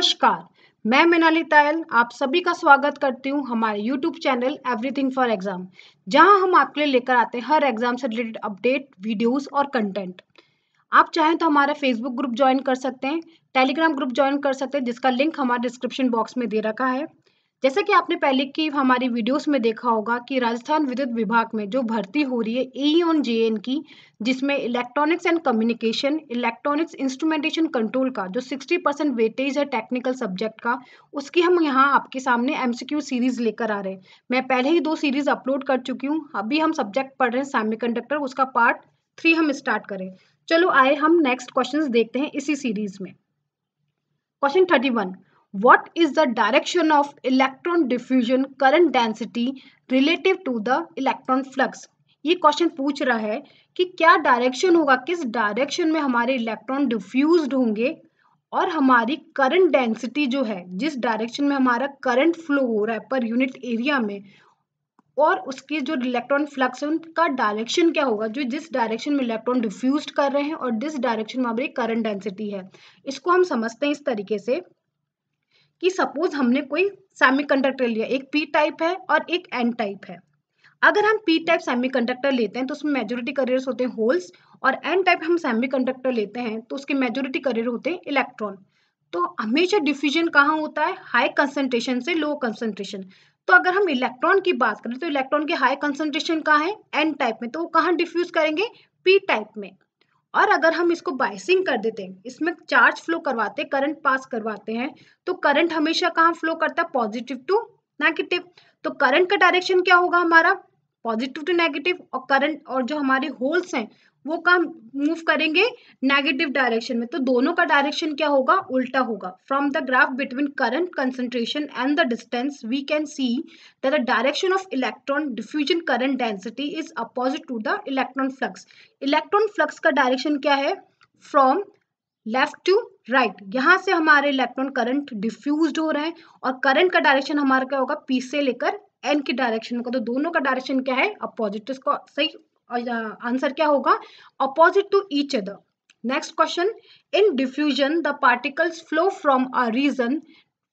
नमस्कार, मैं मिनाली तायल आप सभी का स्वागत करती हूँ हमारे YouTube channel everything for exam, जहां हम आपके लिए लेकर आते हैं हर एग्जाम से रिलेटेड अपडेट, वीडियोस और कंटेंट। आप चाहें तो हमारा फेसबुक ग्रुप ज्वाइन कर सकते हैं, टेलीग्राम ग्रुप ज्वाइन कर सकते हैं, जिसका लिंक हमारे डिस्क्रिप्शन बॉक्स में दे रखा है। जैसे कि आपने पहले की हमारी वीडियोस में देखा होगा कि राजस्थान विद्युत विभाग में जो भर्ती हो रही है एई ऑन जेएन की, जिसमें electronics and communication, electronics instrumentation control का जो 60% वेटेज है टेक्निकल सब्जेक्ट का, उसकी हम यहाँ आपके सामने एमसीक्यू सीरीज लेकर आ रहे हैं। मैं पहले ही 2 सीरीज अपलोड कर चुकी हूँ। अभी हम सब्जेक्ट पढ़ रहे हैं सेमीकंडक्टर, उसका पार्ट 3 हम स्टार्ट करें। चलो आए हम नेक्स्ट क्वेश्चंस देखते हैं इसी सीरीज में। Question 31. What is the direction of electron diffusion current density relative to the electron flux? ये क्वेश्चन पूछ रहा है कि क्या डायरेक्शन होगा, किस डायरेक्शन में हमारे इलेक्ट्रॉन डिफ्यूज्ड होंगे और हमारी करंट डेंसिटी जो है, जिस डायरेक्शन में हमारा करंट फ्लो हो रहा है पर यूनिट एरिया में, और उसके जो इलेक्ट्रॉन फ्लक्स है उनका डायरेक्शन क्या होगा, जो जिस डायरेक्शन में इलेक्ट्रॉन डिफ्यूज्ड कर रहे हैं और जिस डायरेक्शन में हमारी करंट डेंसिटी है। इसको हम समझते हैं इस तरीके से कि सपोज हमने कोई सेमीकंडक्टर लिया, एक पी टाइप है और एक एन टाइप है। अगर हम पी टाइप सेमीकंडक्टर लेते हैं तो उसमें मेजॉरिटी कैरियर्स होते हैं होल्स, और एन टाइप हम सेमीकंडक्टर लेते हैं तो उसके मेजॉरिटी कैरियर होते हैं इलेक्ट्रॉन। तो हमेशा डिफ्यूजन कहाँ होता है, हाई कंसंट्रेशन से लो कंसंट्रेशन। तो अगर हम इलेक्ट्रॉन की बात करें तो इलेक्ट्रॉन के हाई कंसंट्रेशन कहाँ है, एन टाइप में, तो वो कहाँ डिफ्यूज करेंगे, पी टाइप में। और अगर हम इसको बाइसिंग कर देते हैं, इसमें चार्ज फ्लो करवाते हैं, करंट पास करवाते हैं, तो करंट हमेशा कहाँ फ्लो करता है, पॉजिटिव टू नेगेटिव। तो करंट का डायरेक्शन क्या होगा हमारा, पॉजिटिव टू नेगेटिव, और करंट और जो हमारे होल्स हैं वो कहाँ मूव करेंगे, नेगेटिव डायरेक्शन में। तो दोनों का डायरेक्शन क्या होगा, उल्टा होगा। From the graph between current concentration and the distance we can see that the direction of electron diffusion current density is opposite to the electron flux. Electron flux का direction क्या है, फ्रॉम लेफ्ट टू राइट। यहाँ से हमारे electron current diffused हो रहे हैं और करंट का डायरेक्शन हमारा क्या होगा, पी से लेकर एन की डायरेक्शन होगा। तो दोनों का डायरेक्शन क्या है, अपोजिट। इसका सही आंसर क्या होगा, opposite to each other. Next question, in diffusion the particles flow from a region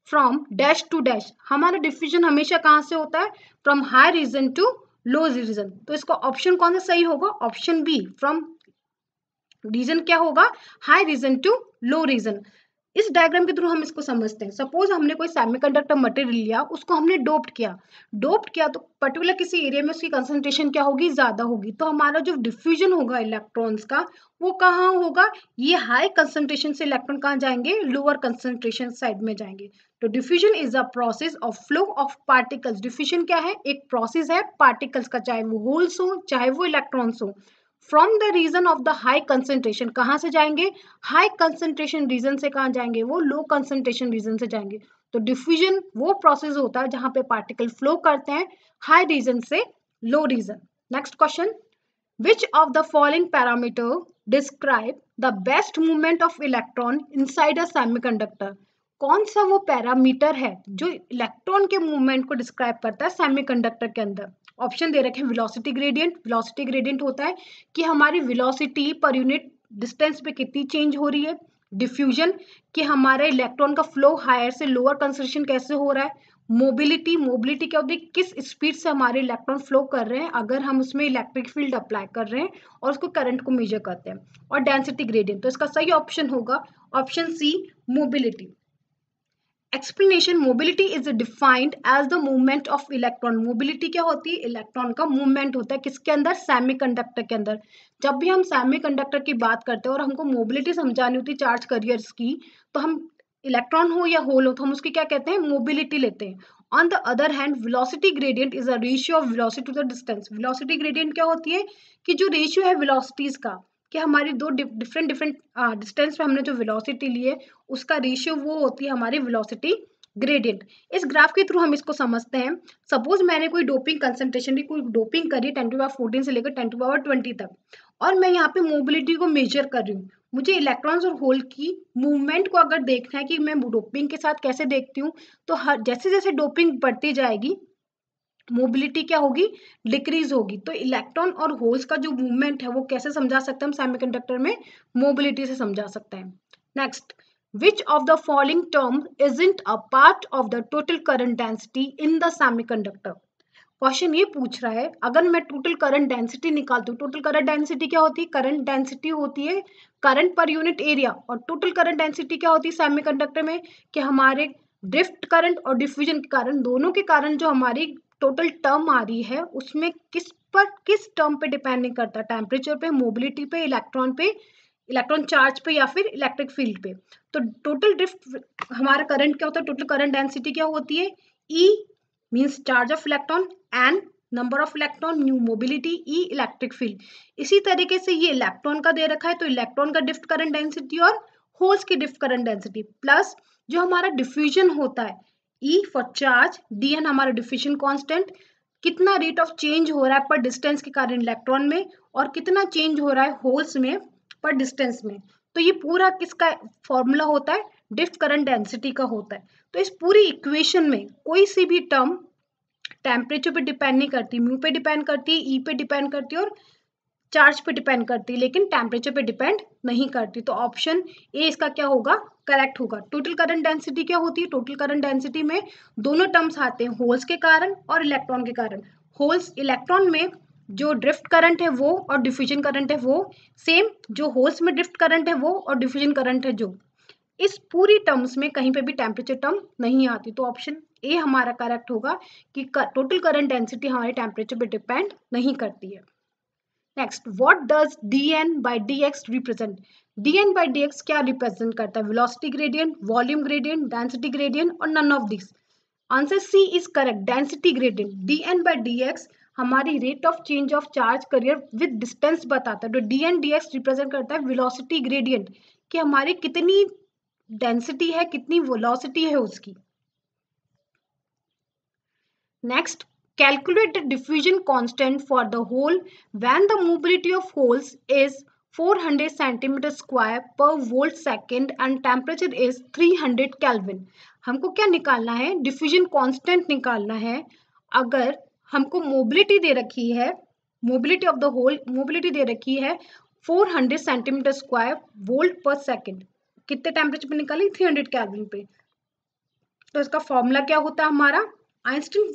from dash to dash. हमारा डिफ्यूजन हमेशा कहाँ से होता है, from high region to low region. तो इसका ऑप्शन कौन सा सही होगा, ऑप्शन बी, फ्रॉम रीजन क्या होगा, high region to low region. इस डायग्राम के थ्रू हम इसको समझते हैं। सपोज हमने कोई सेमीकंडक्टर मटेरियल लिया, उसको हमने डोप्ड किया तो पर्टिकुलर किसी एरिया में उसकी कंसंट्रेशन क्या होगी, ज्यादा होगी। तो हमारा जो डिफ्यूजन होगा इलेक्ट्रॉन्स का वो कहाँ होगा, ये हाई कंसंट्रेशन से इलेक्ट्रॉन कहाँ जाएंगे, लोअर कंसंट्रेशन साइड में जाएंगे। तो diffusion is a process of flow of particles. Diffusion क्या है, एक प्रोसेस है पार्टिकल्स का, चाहे वो होल्स हो चाहे वो इलेक्ट्रॉन्स हो, from the region of the high concentration. कहाँ से जाएंगे, हाई कंसेंट्रेशन रीजन से कहाँ जाएंगे, वो लो कंसेंट्रेशन रीजन से जाएंगे। तो डिफ्यूजन वो प्रोसेस होता है जहां पे पार्टिकल फ्लो करते हैं हाई रीजन से low region. Next question, which of the following parameter describe the best movement of electron inside a semiconductor. कौन सा वो पैरामीटर है जो इलेक्ट्रॉन के मूवमेंट को डिस्क्राइब करता है सेमीकंडक्टर के अंदर। ऑप्शन दे रखे हैं, वेलोसिटी ग्रेडियंट। वेलोसिटी ग्रेडियंट होता है कि हमारी वेलोसिटी पर यूनिट डिस्टेंस पे कितनी चेंज हो रही है। डिफ्यूजन कि हमारे इलेक्ट्रॉन का फ्लो हायर से लोअर कंसंट्रेशन कैसे हो रहा है। मोबिलिटी, मोबिलिटी क्या होती है, किस स्पीड से हमारे इलेक्ट्रॉन फ्लो कर रहे हैं अगर हम उसमें इलेक्ट्रिक फील्ड अप्लाई कर रहे हैं और उसको करंट को मेजर करते हैं। और डेंसिटी ग्रेडियंट। तो इसका सही ऑप्शन होगा option C, mobility. Explanation, mobility is defined as the movement of electron. Mobility क्या होती है, इलेक्ट्रॉन का मूवमेंट होता है किसके अंदर, सेमीकंडक्टर के अंदर। जब भी हम सेमीकंडक्टर की बात करते हैं और हमको मोबिलिटी समझानी होती है चार्ज कैरियर्स की, तो हम इलेक्ट्रॉन हो या होल हो तो हम उसकी क्या कहते हैं, मोबिलिटी लेते हैं। On the other hand velocity gradient is a ratio of velocity to the distance. Velocity gradient क्या होती है कि जो रेशियो है वेलोसिटीज का, कि हमारी दो डिफरेंट डिफरेंट डिस्टेंस पे हमने जो वेलोसिटी ली है उसका रेशियो वो होती है हमारी वेलोसिटी ग्रेडियंट। इस ग्राफ के थ्रू हम इसको समझते हैं। सपोज मैंने कोई डोपिंग कंसंट्रेशन की कोई डोपिंग करी 10⁻14 से लेकर 10⁻20 तक, और मैं यहाँ पे मोबिलिटी को मेजर कर रही हूँ। मुझे इलेक्ट्रॉन्स और होल की मूवमेंट को अगर देखना है कि मैं डोपिंग के साथ कैसे देखती हूँ, तो हर जैसे जैसे डोपिंग बढ़ती जाएगी मोबिलिटी क्या होगी, डिक्रीज होगी। तो इलेक्ट्रॉन और होल्स का जो मूवमेंट है वो कैसे समझा सकते हैं हम सेमीकंडक्टर में, मोबिलिटी से समझा सकते हैं। Next, Which of the following terms isn't a part of the total current density in the semiconductor? Question ये पूछ रहा है, अगर मैं टोटल करंट डेंसिटी निकालती हूँ, टोटल करंट डेंसिटी क्या होती है? करंट डेंसिटी होती है करंट पर यूनिट एरिया, और टोटल करंट डेंसिटी क्या होती है सेमीकंडक्टर में? कि हमारे ड्रिफ्ट करंट और डिफ्यूजन के कारण, दोनों के कारण जो हमारी टोटल टर्म आ रही है उसमें किस टर्म पे डिपेंड नहीं करता? टेम्परेचर पे, मोबिलिटी पे, इलेक्ट्रॉन पे, इलेक्ट्रॉन चार्ज पे या फिर इलेक्ट्रिक फील्ड पे। तो टोटल ड्रिफ्ट हमारा करंट क्या होता है? टोटल करंट डेंसिटी क्या होती है? E means charge of electron, N number of electron, mu mobility, E electric field. इसी तरीके से ये इलेक्ट्रॉन का दे रखा है तो इलेक्ट्रॉन का ड्रिफ्ट करंट डेंसिटी और होल्स की ड्रिफ्ट करंट डेंसिटी, प्लस जो हमारा डिफ्यूजन होता है E for charge, D N हमारा डिफ्यूजन कांस्टेंट, कितना रेट ऑफ चेंज हो रहा है पर डिस्टेंस के कारण इलेक्ट्रॉन में, और कितना चेंज हो रहा है होल्स में पर डिस्टेंस में। तो ये पूरा किसका फॉर्मूला होता है? ड्रिफ्ट करंट डेंसिटी का होता है। तो इस पूरी इक्वेशन में कोई सी भी टर्म टेम्परेचर पे डिपेंड नहीं करती, म्यू पे डिपेंड करती है, ई पे डिपेंड करती है और चार्ज पे डिपेंड करती है, लेकिन टेम्परेचर पे डिपेंड नहीं करती। तो ऑप्शन ए इसका क्या होगा? करेक्ट होगा। टोटल करंट डेंसिटी क्या होती है? टोटल करंट डेंसिटी में दोनों टर्म्स आते हैं, होल्स के कारण और इलेक्ट्रॉन के कारण। होल्स इलेक्ट्रॉन में जो ड्रिफ्ट करंट है वो और डिफ्यूजन करंट है वो सेम, जो होल्स में ड्रिफ्ट करंट है वो और डिफ्यूजन करंट है जो, इस पूरी टर्म्स में कहीं पे भी टेम्परेचर टर्म नहीं आती। तो ऑप्शन ए हमारा करेक्ट होगा कि टोटल करंट डेंसिटी हमारे टेम्परेचर पे डिपेंड नहीं करती है। Next, what does dn by dx represent? dn by dx क्या रिप्रेजेंट करता है? Velocity gradient, volume gradient, density gradient और none of this? Answer C is correct, density gradient. dn by dx हमारी rate of change of charge carrier with distance बताता है। तो dn dx represent करता है वेलोसिटी ग्रेडियंट, कि हमारी कितनी डेंसिटी है, कितनी वेलोसिटी है उसकी। Next, calculate the diffusion constant for the hole when the mobility of holes is 400 centimeter square per volt second and temperature is 300 Kelvin। हमको क्या निकालना है? डिफ्यूजन कांस्टेंट निकालना है। अगर हमको मोबिलिटी दे रखी है, mobility of the hole, mobility दे रखी है 400 centimeter square volt per second, कितने टेम्परेचर पे निकाली? 300 केल्विन पे। तो इसका फॉर्मूला क्या होता है हमारा? आइंस्टीन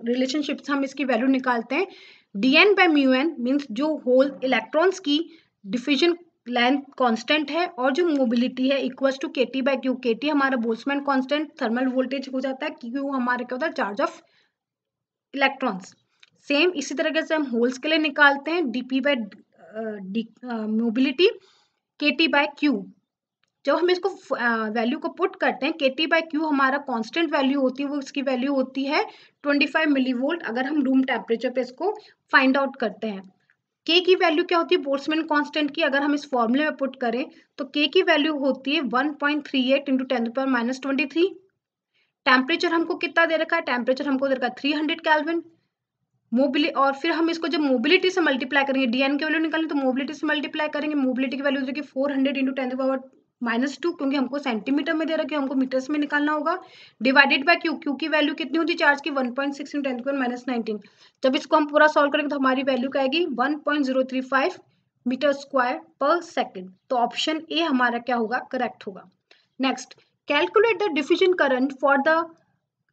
रिलेशनशिप से हम इसकी वैल्यू निकालते हैं। dn by mu N means जो होल इलेक्ट्रॉन्स की डिफ्यूजन लेंथ कांस्टेंट है और जो मोबिलिटी है equals to kT by Q. kT हमारा बोल्ट्जमैन कांस्टेंट, थर्मल वोल्टेज हो जाता है, क्यू हमारा क्या होता है? Charge of electrons. सेम इसी तरीके से हम होल्स के लिए निकालते हैं, dp by mobility, kT by Q. जब हम इसको वैल्यू को पुट करते हैं, kT बाय क्यू हमारा कांस्टेंट वैल्यू होती है, वो इसकी वैल्यू होती है 25 मिलीवोल्ट, अगर हम रूम टेम्परेचर पे इसको फाइंड आउट करते हैं। K की वैल्यू क्या होती है बोल्ट्जमैन कांस्टेंट की? अगर हम इस फॉर्मूले में पुट करें तो K की वैल्यू होती है 1.38 इंटू 10⁻⁻23। टेम्परेचर हमको कितना दे रखा है? टेम्परेचर हमको दे रखा है 300 केल्विन। मोबिलिटी, और फिर हम इसको जब मोबिलिटी से मल्टीप्लाई करेंगे, डीएन की वैल्यू निकालें तो मोबिलिटी से मल्टीप्लाई करेंगे, मोबिलिटी की वैल्यू देखिए 400 इंटू 10⁻⁻2, क्योंकि हमको सेंटीमीटर में दे रखा है, हमको मीटर्स में निकालना होगा, डिवाइडेड बाय क्यू। क्यू की वैल्यू कितनी होती है चार्ज की? 1.6 इंटू 10⁻⁻19। जब इसको हम पूरा सॉल्व करेंगे तो हमारी वैल्यू क्या आएगी? 1.035 मीटर स्क्वायर पर सेकेंड। तो ऑप्शन ए हमारा क्या होगा? करेक्ट होगा। Next, calculate the diffusion current for the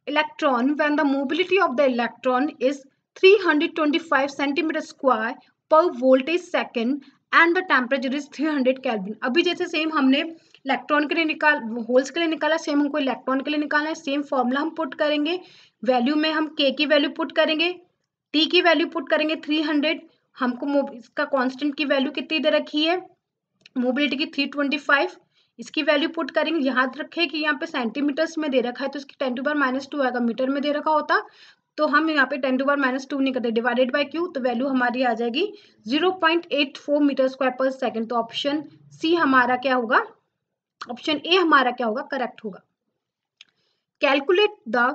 electron when the mobility of the electron is 325 centimeter square per voltage second and the temperature is 300 Kelvin। अभी जैसे same हमने electron के लिए निकाल, होल्स के लिए निकाला, सेम हमको इलेक्ट्रॉन के लिए निकालना है। सेम फॉर्मूला हम पुट करेंगे, वैल्यू में हम के की वैल्यू पुट करेंगे, टी की वैल्यू पुट करेंगे 300, हमको इसका कांस्टेंट की वैल्यू कितनी दे रखी है? मोबिलिटी की 325, इसकी वैल्यू पुट करेंगे। याद रखें कि यहाँ पे सेंटीमीटर्स में दे रखा है तो इसकी 10⁻⁻2 आएगा, मीटर में दे रखा होता तो हम यहाँ पे 10⁻⁻2 नहीं करते, डिवाइडेड बाय क्यू, तो वैल्यू हमारी आ जाएगी 0.84 मीटर स्क्वायर पर सेकेंड। तो ऑप्शन सी हमारा क्या होगा? ऑप्शन ए हमारा क्या होगा? करेक्ट होगा। Calculate the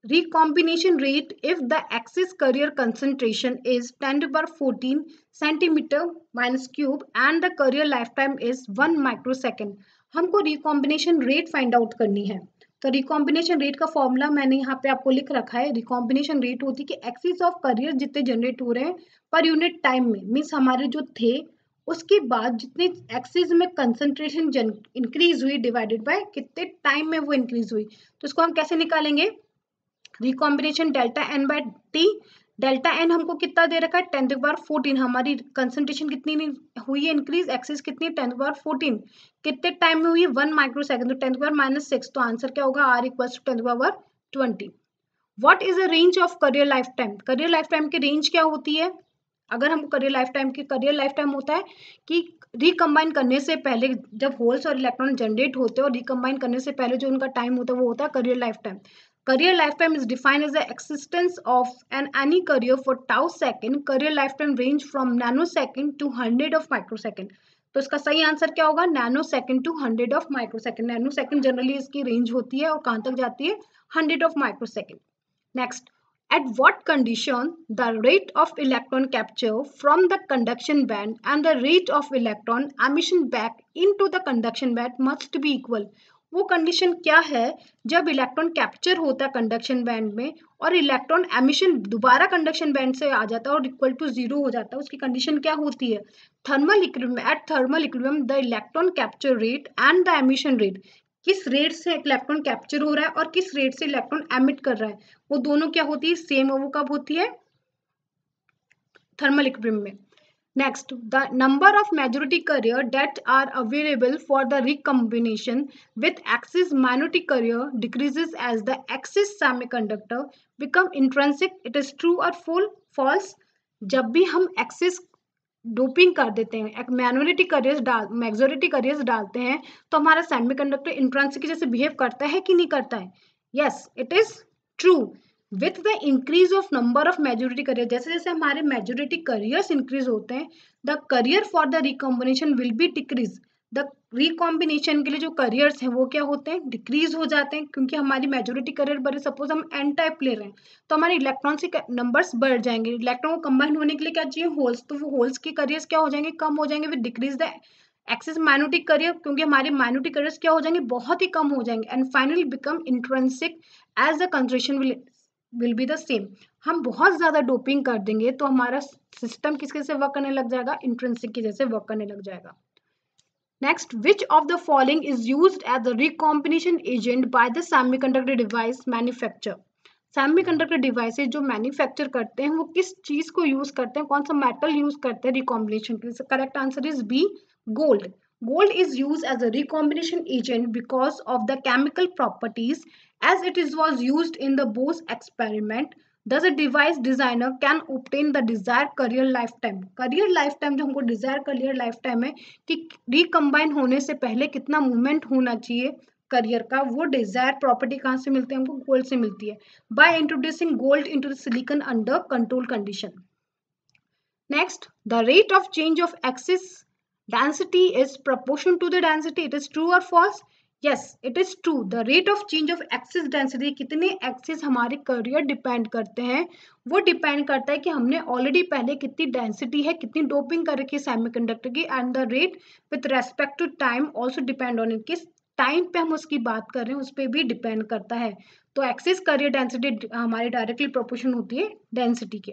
recombination rate if the excess carrier concentration is 10⁻14 centimeter minus cube and the carrier lifetime is 1 microsecond। हमको रिकॉम्बिनेशन रेट फाइंड आउट करनी है। तो रिकॉम्बिनेशन रेट का फॉर्मूला मैंने यहाँ पे आपको लिख रखा है। रिकॉम्बिनेशन रेट होती है कि एक्सिस ऑफ करियर जितने जनरेट हो रहे हैं पर यूनिट टाइम में, मीन्स हमारे जो थे उसके बाद जितने एक्सिस में कंसंट्रेशन इंक्रीज हुई डिवाइडेड बाय कितने टाइम में वो इंक्रीज हुई, तो इसको हम कैसे निकालेंगे, recombination delta N by T. Delta N हमको कितना दे रखा है 10⁻14, हमारी कंसंट्रेशन कितनी हुई है इंक्रीज, एक्सिस कितनी 10⁻14, कितने टाइम में हुई है 1 माइक्रोसेकंड, तो 10⁻⁻6, तो आंसर क्या होगा R equals to 10⁻20। What is the range of carrier lifetime, carrier lifetime की रेंज क्या होती है, अगर हमको करियर लाइफ टाइम होता है कि रिकम्बाइन करने से पहले जब होल्स और इलेक्ट्रॉन जनरेट होते हैं और रिकम्बाइन करने से पहले जो उनका टाइम होता है वो होता है carrier lifetime. Carrier lifetime is defined as the existence of an any carrier for tau second, carrier lifetime range from nanosecond to 100 of microsecond. तो इसका सही आंसर क्या होगा, nanosecond to 100 of microsecond, nanosecond generally इसकी range होती है और कहाँ तक जाती है 100 of microsecond. Next, at what condition the rate of electron capture from the conduction band and the rate of electron emission back into the conduction band must be equal? वो condition क्या है जब electron capture होता है conduction band में और electron emission दोबारा conduction band से आ जाता है और इक्वल टू 0 हो जाता है, उसकी कंडीशन क्या होती है, thermal equilibrium. At thermal equilibrium the electron capture rate and the emission rate, किस रेट से इलेक्ट्रॉन कैप्चर हो रहा है और किस रेट से इलेक्ट्रॉन एमिट कर रहा है, वो दोनों क्या होती है सेम, वो कब होती है थर्मल इक्विलिब्रियम में। Next, the number of majority carrier that are available for the recombination with excess minority carrier decreases as the excess semiconductor become intrinsic, it is true और फॉल्स। जब भी हम एक्सिस डोपिंग कर देते हैं, majority careers डालते हैं तो हमारा सेमीकंडक्टर इंट्रिंसिक की जैसे बिहेव करता है कि नहीं करता है, yes it is true. With the increase of number of majority career, जैसे जैसे हमारे मेजॉरिटी करियर्स इंक्रीज होते हैं the career for the recombination will be decrease, the recombination के लिए जो करियर्स हैं वो क्या होते हैं डिक्रीज हो जाते हैं, क्योंकि हमारी मेजॉरिटी करियर बड़े, सपोज हम एन टाइप ले रहे हैं तो हमारे इलेक्ट्रॉन से नंबर्स बढ़ जाएंगे, इलेक्ट्रॉन को कंबाइन होने के लिए क्या चाहिए होल्स, तो वो होल्स के करियर्स क्या हो जाएंगे कम हो जाएंगे, with decrease the axis minority career, क्योंकि हमारे माइनॉरिटी करियर्स क्या हो जाएंगे बहुत ही कम हो जाएंगे, and finally become intrinsic as the concentration will be the same. हम बहुत ज्यादा डोपिंग कर देंगे तो हमारा सिस्टम किसके से वर्क करने लग जाएगा, इंट्रिंसिक की जैसे वर्क करने लग जाएगा। Next, which of the following is used as the recombination agent by the semiconductor device manufacturer? Semiconductor devices जो मैन्युफैक्चर करते हैं वो किस चीज को यूज करते हैं, कौन सा मेटल यूज करते हैं रिकॉम्बिनेशन के लिए, correct answer is B gold. Gold is use as a recombination agent because of the chemical properties as it is was used in the Bose experiment. Thus a device designer can obtain the desired career lifetime. career lifetime जो हमको desired career lifetime है कि recombine होने से पहले कितना movement होना चाहिए करियर का, वो डिजायर प्रॉपर्टी कहाँ से मिलती है हमको, गोल्ड से मिलती है, by introducing gold into the silicon under control condition. Next, the rate of change of axis density is proportion to the density, it is true or false? Yes, it is true. The rate of change of axis density, कितने axis हमारे career depend करते हैं, वो depend करता है कि हमने already पहले कितनी डेंसिटी है, कितनी डोपिंग कर रखी है सेमीकंडक्टर की, and the rate with respect to time also depend on it, किस टाइम पे हम उसकी बात कर रहे हैं उस पर भी डिपेंड करता है। तो एक्सिस करियर डेंसिटी हमारी डायरेक्टली प्रोपोर्शन होती है डेंसिटी के।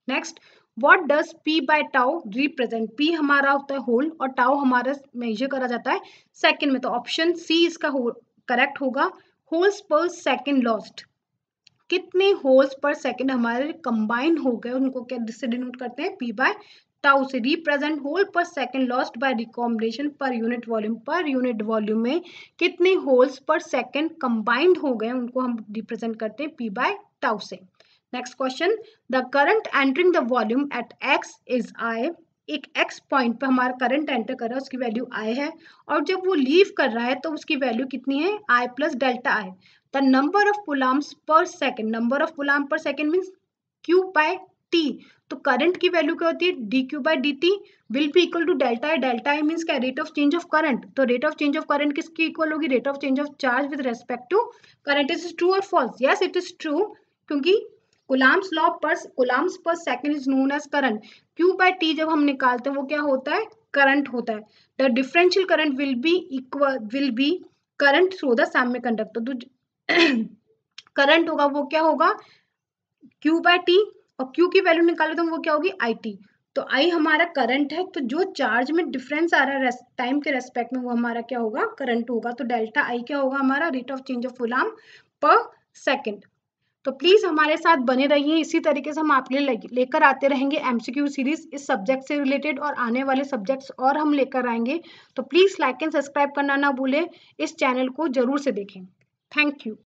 Next, what does P by tau represent, P हमारा होता है होल और टाउ हमारा मेजर करा जाता है सेकंड में, तो ऑप्शन सी इसका करेक्ट होगा, होल्स पर सेकंड लॉस्ट, कितने होल्स पर सेकंड हमारे कंबाइन हो गए उनको क्या से डिनोट करते हैं पी बाय टाउ से, रिप्रेजेंट होल पर second lost by recombination per unit volume, per unit volume में कितने होल्स पर सेकंड कंबाइंड हो गए उनको हम रिप्रेजेंट करते हैं पी बाय टाउ से। Next question, the current entering the volume at x is I, एक एक्स पॉइंट पे हमारा करंट एंटर कर रहा है उसकी वैल्यू आई है, और जब वो लीव कर रहा है तो उसकी वैल्यू कितनी है I plus delta I. The number of coulombs per second, number of coulomb per second means Q by T, तो करंट की वैल्यू क्या होती है D Q by D T will be equal to delta I, delta I means क्या rate of change of current, तो rate of change of current किसकी equal होगी rate of change of charge with respect to current. Is true और false? Yes it is true, क्योंकि coulombs law पर coulombs per second is known as current, Q by T जब हम निकालते हैं वो क्या होता है करंट होता है, the differential current will be current through the semiconductor, तो करंट होगा वो क्या होगा क्यू बाय टी, और क्यू की वैल्यू निकाले तो वो क्या होगी आई टी, तो आई हमारा करंट है, तो जो चार्ज में डिफरेंस आ रहा है टाइम के रेस्पेक्ट में वो हमारा क्या होगा, करंट होगा। तो डेल्टा आई क्या होगा हमारा, rate of change of coulomb पर सेकंड। तो प्लीज हमारे साथ बने रहिए, इसी तरीके से हम आपके लिए लेकर आते रहेंगे एमसीक्यू सीरीज इस सब्जेक्ट से रिलेटेड, और आने वाले सब्जेक्ट्स और हम लेकर आएंगे। तो प्लीज लाइक एंड सब्सक्राइब करना ना भूलें, इस चैनल को जरूर से देखें। Thank you.